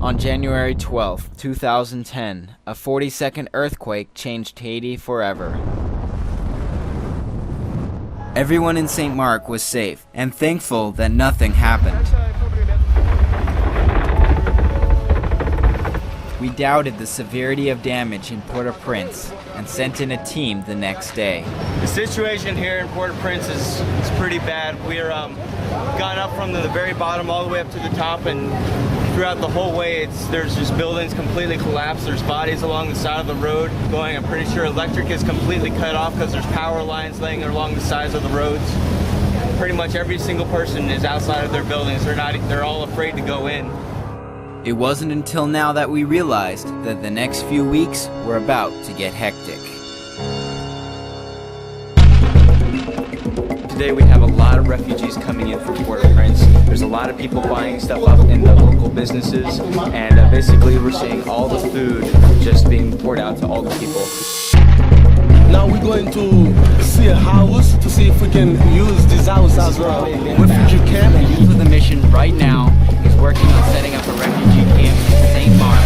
On January 12, 2010, a 40-second earthquake changed Haiti forever. Everyone in St. Mark was safe and thankful that nothing happened. We doubted the severity of damage in Port-au-Prince and sent in a team the next day. The situation here in Port-au-Prince is pretty bad. We're gone up from the very bottom all the way up to the top, and throughout the whole way there's just buildings completely collapsed. There's bodies along the side of the road going. I'm pretty sure electric is completely cut off because there's power lines laying along the sides of the roads. Pretty much every single person is outside of their buildings. They're all afraid to go in. It wasn't until now that we realized that the next few weeks were about to get hectic. Today we have a lot of refugees coming in from Port-au-Prince. There's a lot of people buying stuff up in the local businesses, and basically we're seeing all the food just being poured out to all the people. Now we're going to see a house to see if we can use this house as a refugee camp. The youth of the mission right now is working on setting up a refugee camp in St. Mark.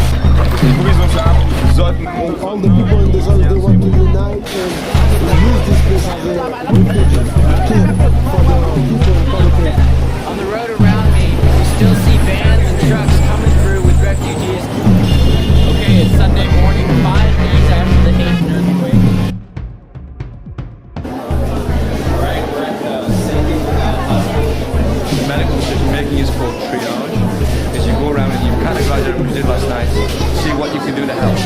All the people in the zone, they want to unite and use this place as a refugee camp for the people in Port-au-Prince. On the road around me, we still see vans and trucks coming through with refugees. Okay, it's Sunday morning, 5 days after the Haitian earthquake. Medical decision making is called triage. As you go around and you kind of go out there what we did last night, see what you can do to help.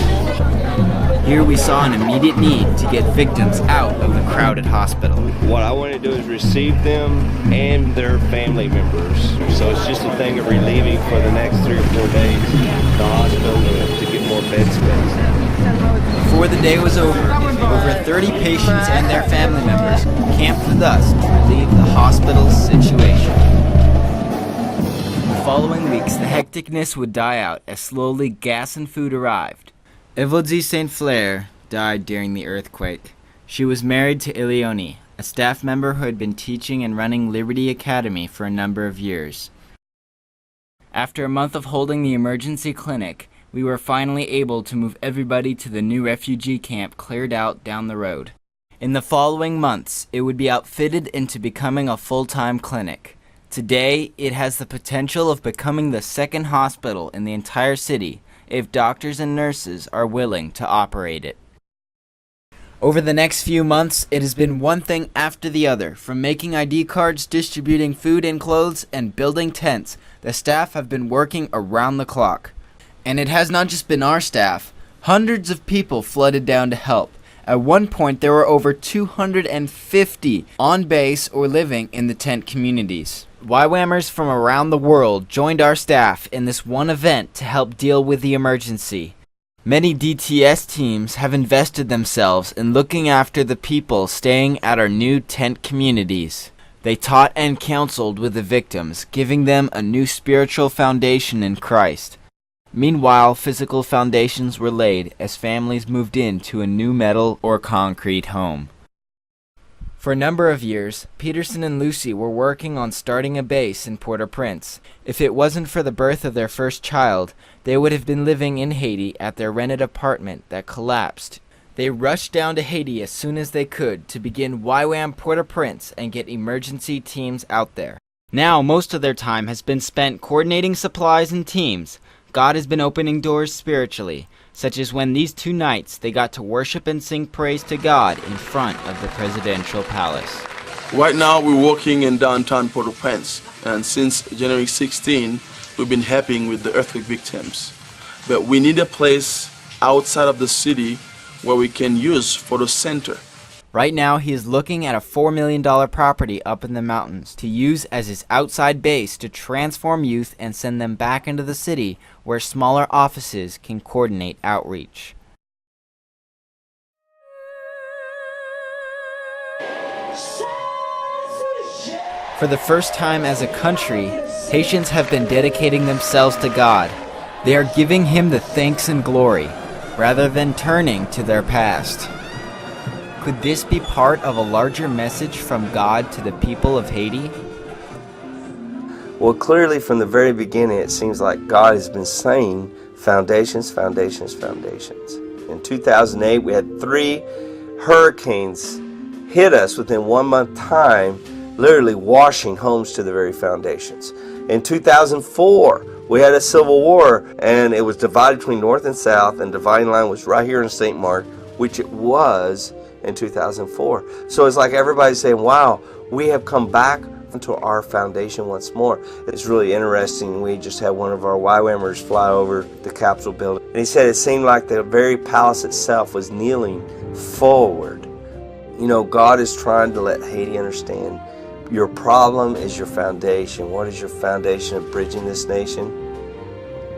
Here we saw an immediate need to get victims out of the crowded hospital. What I want to do is receive them and their family members. So it's just a thing of relieving for the next 3 or 4 days the hospital to get more bed space. Before the day was over 30 patients and their family members camped with us to relieve the hospital's situation. In the following weeks, the hecticness would die out as slowly gas and food arrived. Evodzi St. Flair died during the earthquake. She was married to Ileoni, a staff member who had been teaching and running Liberty Academy for a number of years. After a month of holding the emergency clinic, we were finally able to move everybody to the new refugee camp cleared out down the road. In the following months, it would be outfitted into becoming a full-time clinic. Today, it has the potential of becoming the second hospital in the entire city if doctors and nurses are willing to operate it. Over the next few months, it has been one thing after the other, from making ID cards, distributing food and clothes, and building tents. The staff have been working around the clock. And it has not just been our staff. Hundreds of people flooded down to help. At one point, there were over 250 on base or living in the tent communities. YWAMers from around the world joined our staff in this one event to help deal with the emergency. Many DTS teams have invested themselves in looking after the people staying at our new tent communities. They taught and counseled with the victims, giving them a new spiritual foundation in Christ. Meanwhile, physical foundations were laid as families moved into a new metal or concrete home. For a number of years, Peterson and Lucy were working on starting a base in Port-au-Prince. If it wasn't for the birth of their first child, they would have been living in Haiti at their rented apartment that collapsed. They rushed down to Haiti as soon as they could to begin YWAM Port-au-Prince and get emergency teams out there. Now, most of their time has been spent coordinating supplies and teams. God has been opening doors spiritually, such as when these 2 nights they got to worship and sing praise to God in front of the presidential palace. Right now we're working in downtown Port-au-Prince, and since January 16, we've been helping with the earthquake victims. But we need a place outside of the city where we can use for the center. Right now, he is looking at a $4 million property up in the mountains to use as his outside base to transform youth and send them back into the city where smaller offices can coordinate outreach. For the first time as a country, Haitians have been dedicating themselves to God. They are giving Him the thanks and glory, rather than turning to their past. Could this be part of a larger message from God to the people of Haiti? Well, clearly from the very beginning, it seems like God has been saying foundations, foundations, foundations. In 2008, we had 3 hurricanes hit us within 1 month time, literally washing homes to the very foundations. In 2004, we had a civil war, and it was divided between North and South, and dividing line was right here in St. Mark, which it was in 2004. So it's like everybody's saying, wow, we have come back into our foundation once more. It's really interesting. We just had one of our YWAMers fly over the Capitol building, and he said it seemed like the very palace itself was kneeling forward. You know, God is trying to let Haiti understand your problem is your foundation. What is your foundation of bridging this nation?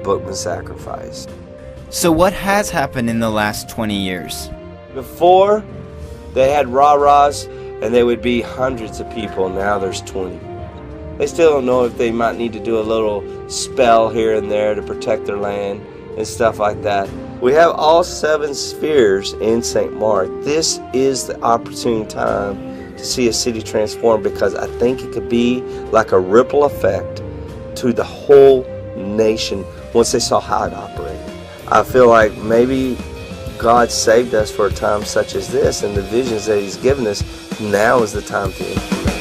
Bookman sacrifice. So what has happened in the last 20 years? Before, they had rah-rahs, and there would be hundreds of people. Now there's 20. They still don't know if they might need to do a little spell here and there to protect their land and stuff like that. We have all 7 spheres in St. Mark. This is the opportune time to see a city transform, because I think it could be like a ripple effect to the whole nation once they saw how it operated. I feel like maybe God saved us for a time such as this, and the visions that He's given us, now is the time to implement.